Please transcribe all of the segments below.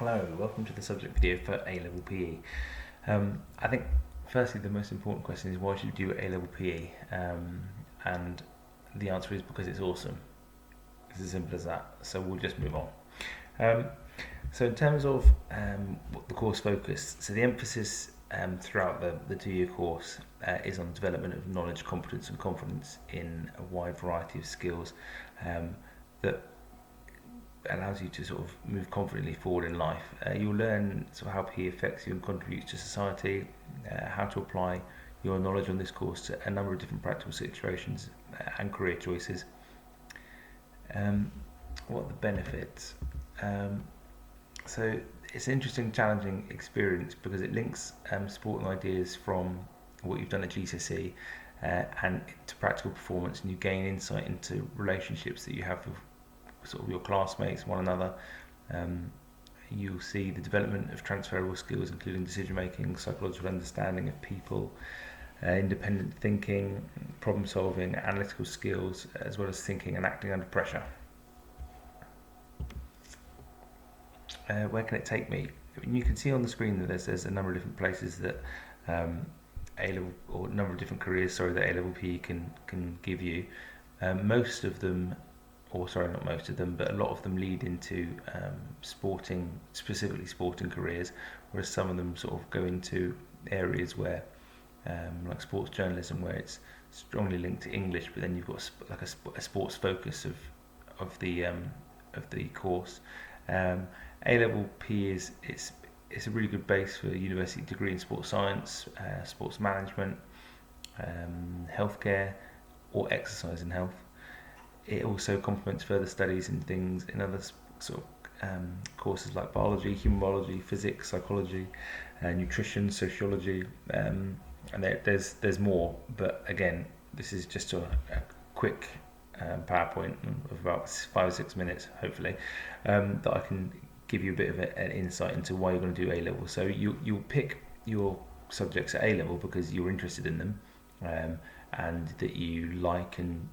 Hello, welcome to the subject video for A-Level PE. I think firstly the most important question is why should you do A-Level PE? And the answer is because it's awesome. It's as simple as that. So we'll just move on. So in terms of what the course focus, so the emphasis throughout the 2-year course is on development of knowledge, competence and confidence in a wide variety of skills that allows you to sort of move confidently forward in life. You'll learn sort of how PE affects you and contributes to society, how to apply your knowledge on this course to a number of different practical situations and career choices. What are the benefits? So it's an interesting, challenging experience because it links sporting ideas from what you've done at GCSE and to practical performance, and you gain insight into relationships that you have with sort of your classmates, one another. You'll see the development of transferable skills, including decision making, psychological understanding of people, independent thinking, problem solving, analytical skills, as well as thinking and acting under pressure. Where can it take me? You can see on the screen that there's a number of different places that A-level, or a number of different careers, that A-level PE can give you. Most of them, or sorry, not most of them, but a lot of them lead into specifically sporting careers, whereas some of them sort of go into areas where, like sports journalism, where it's strongly linked to English, but then you've got like a sports focus of the course. A-level PE it's a really good base for a university degree in sports science, sports management, healthcare, or exercise and health. It also complements further studies in things in other sort of courses like biology, human biology, physics, psychology, nutrition, sociology, and there's more. But again, this is just a quick PowerPoint of about 5 or 6 minutes, hopefully, that I can give you a bit of an insight into why you're going to do A-level. So you'll pick your subjects at A-level because you're interested in them, and that you like and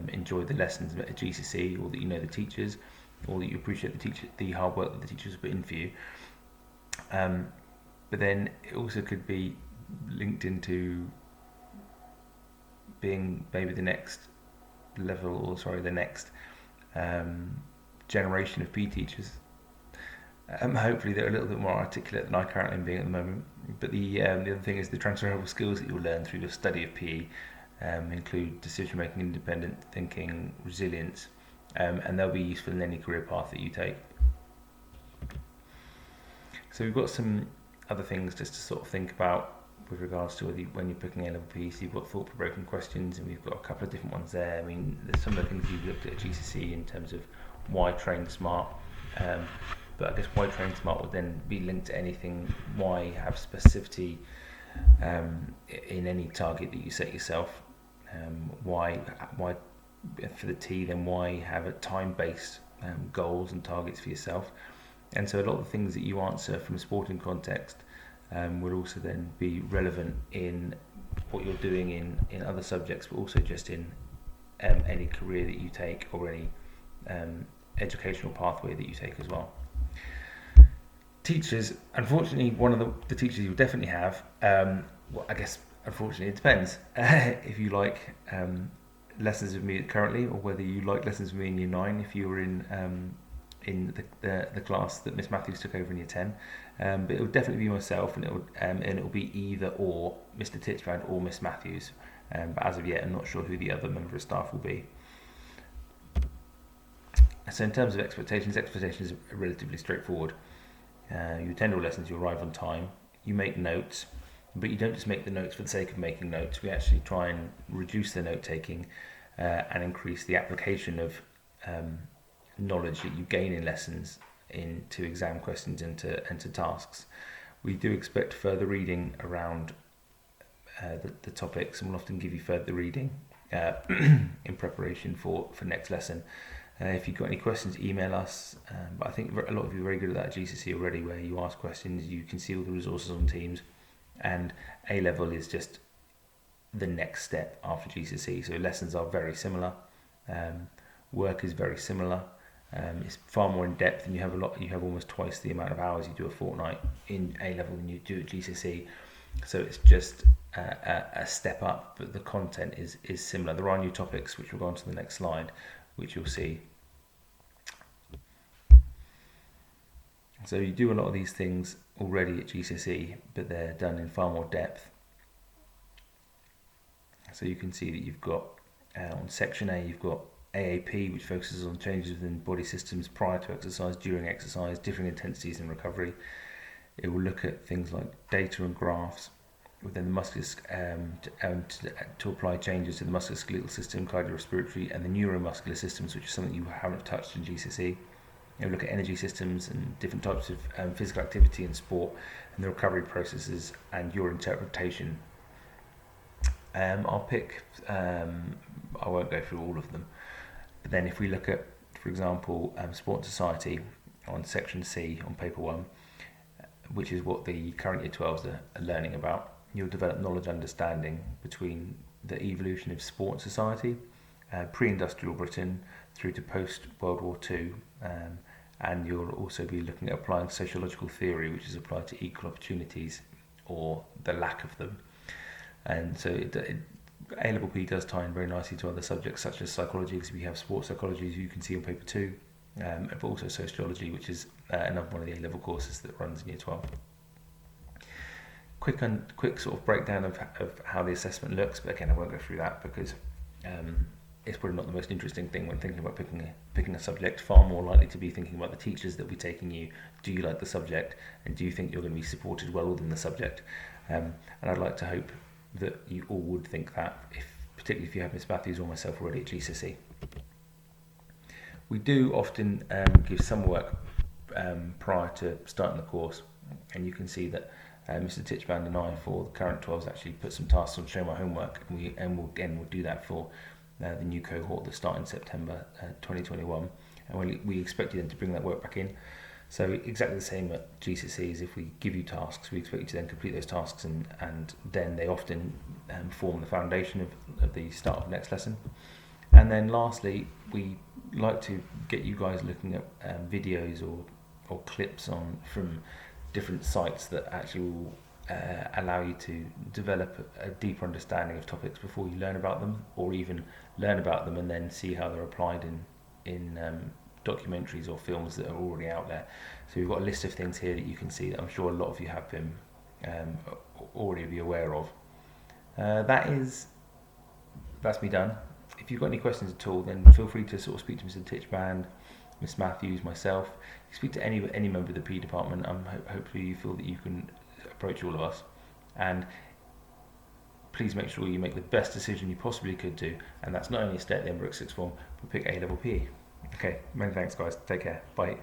enjoy the lessons at GCSE, or that you know the teachers, or that you appreciate the hard work that the teachers put in for you. But then it also could be linked into being maybe the next level, or sorry, the next generation of PE teachers. Hopefully they're a little bit more articulate than I currently am being at the moment. But the other thing is the transferable skills that you'll learn through your study of PE include decision making, independent thinking, resilience, and they'll be useful in any career path that you take. So we've got some other things just to sort of think about with regards to when you're picking A-level PE. So you've got thought-provoking questions, and we've got a couple of different ones there. I mean, there's some of the things you've looked at GCSE in terms of why train smart, but I guess why train smart would then be linked to anything. Why have specificity in any target that you set yourself? Why for the T, then why have a time-based goals and targets for yourself? And so a lot of the things that you answer from a sporting context will also then be relevant in what you're doing in other subjects, but also just in any career that you take, or any educational pathway that you take as well. Teachers, unfortunately, one of the teachers you'll definitely have, well, I guess unfortunately it depends if you like lessons with me currently, or whether you like lessons with me in year 9 if you were in the class that Miss Matthews took over in year 10. But it will definitely be myself, and it will be either or Mr. Titchbrand or Miss Matthews. But as of yet, I'm not sure who the other member of staff will be. So in terms of expectations are relatively straightforward. You attend all lessons, you arrive on time, you make notes, but you don't just make the notes for the sake of making notes. We actually try and reduce the note taking and increase the application of knowledge that you gain in lessons into exam questions and to tasks. We do expect further reading around the topics, and we'll often give you further reading in preparation for next lesson. If you've got any questions, email us. But I think a lot of you are very good at that at GCSE already, where you ask questions, you can see all the resources on Teams, and A-level is just the next step after GCSE. So lessons are very similar, work is very similar, It's far more in depth, and you have almost twice the amount of hours you do a fortnight in A level than you do at GCSE. So it's just a step up, but the content is similar. There are new topics, which we'll go on to the next slide, which you'll see. So you do a lot of these things already at GCSE, but they're done in far more depth. So you can see that you've got on section A, you've got AAP, which focuses on changes within body systems prior to exercise, during exercise, differing intensities and recovery. It will look at things like data and graphs within the muscular to apply changes to the musculoskeletal system, cardiorespiratory, and the neuromuscular systems, which is something you haven't touched in GCSE. It will look at energy systems and different types of physical activity and sport, and the recovery processes and your interpretation. I'll pick. I won't go through all of them. But then if we look at, for example, Sport and Society on section C on paper 1, which is what the current year 12s are learning about, you'll develop knowledge understanding between the evolution of sport and society, pre-industrial Britain through to post-World War II, and you'll also be looking at applying sociological theory, which is applied to equal opportunities or the lack of them. And so A-level P does tie in very nicely to other subjects such as psychology, because we have sports psychology, as you can see on paper 2, but also sociology, which is another one of the A-level courses that runs in year 12. Quick sort of breakdown of how the assessment looks, but again I won't go through that because it's probably not the most interesting thing when thinking about picking a subject. Far more likely to be thinking about the teachers that will be taking you. Do you like the subject, and do you think you're going to be supported well within the subject? And I'd like to hope that you all would think that, particularly if you have Miss Matthews or myself already at GCSE. We do often give some work prior to starting the course, and you can see that Mr. Titchband and I, for the current 12s, actually put some tasks on Show My Homework, and we'll do that for the new cohort that start in September 2021, and we expect you then to bring that work back in. So exactly the same at GCSE, as if we give you tasks, we expect you to then complete those tasks, and then they often form the foundation of the start of the next lesson. And then lastly, we like to get you guys looking at videos or clips from different sites that actually will allow you to develop a deeper understanding of topics before you learn about them, or even learn about them and then see how they're applied in documentaries or films that are already out there. So we've got a list of things here that you can see that I'm sure a lot of you have been already be aware of. That's me done. If you've got any questions at all, then feel free to sort of speak to Mr. Titchband, Miss Matthews, myself. Speak to any member of the P department. Hopefully you feel that you can approach all of us, and please make sure you make the best decision you possibly could do, and that's not only stay at the Embrook Sixth Form, but pick A-level PE. Okay, many thanks guys, take care, bye.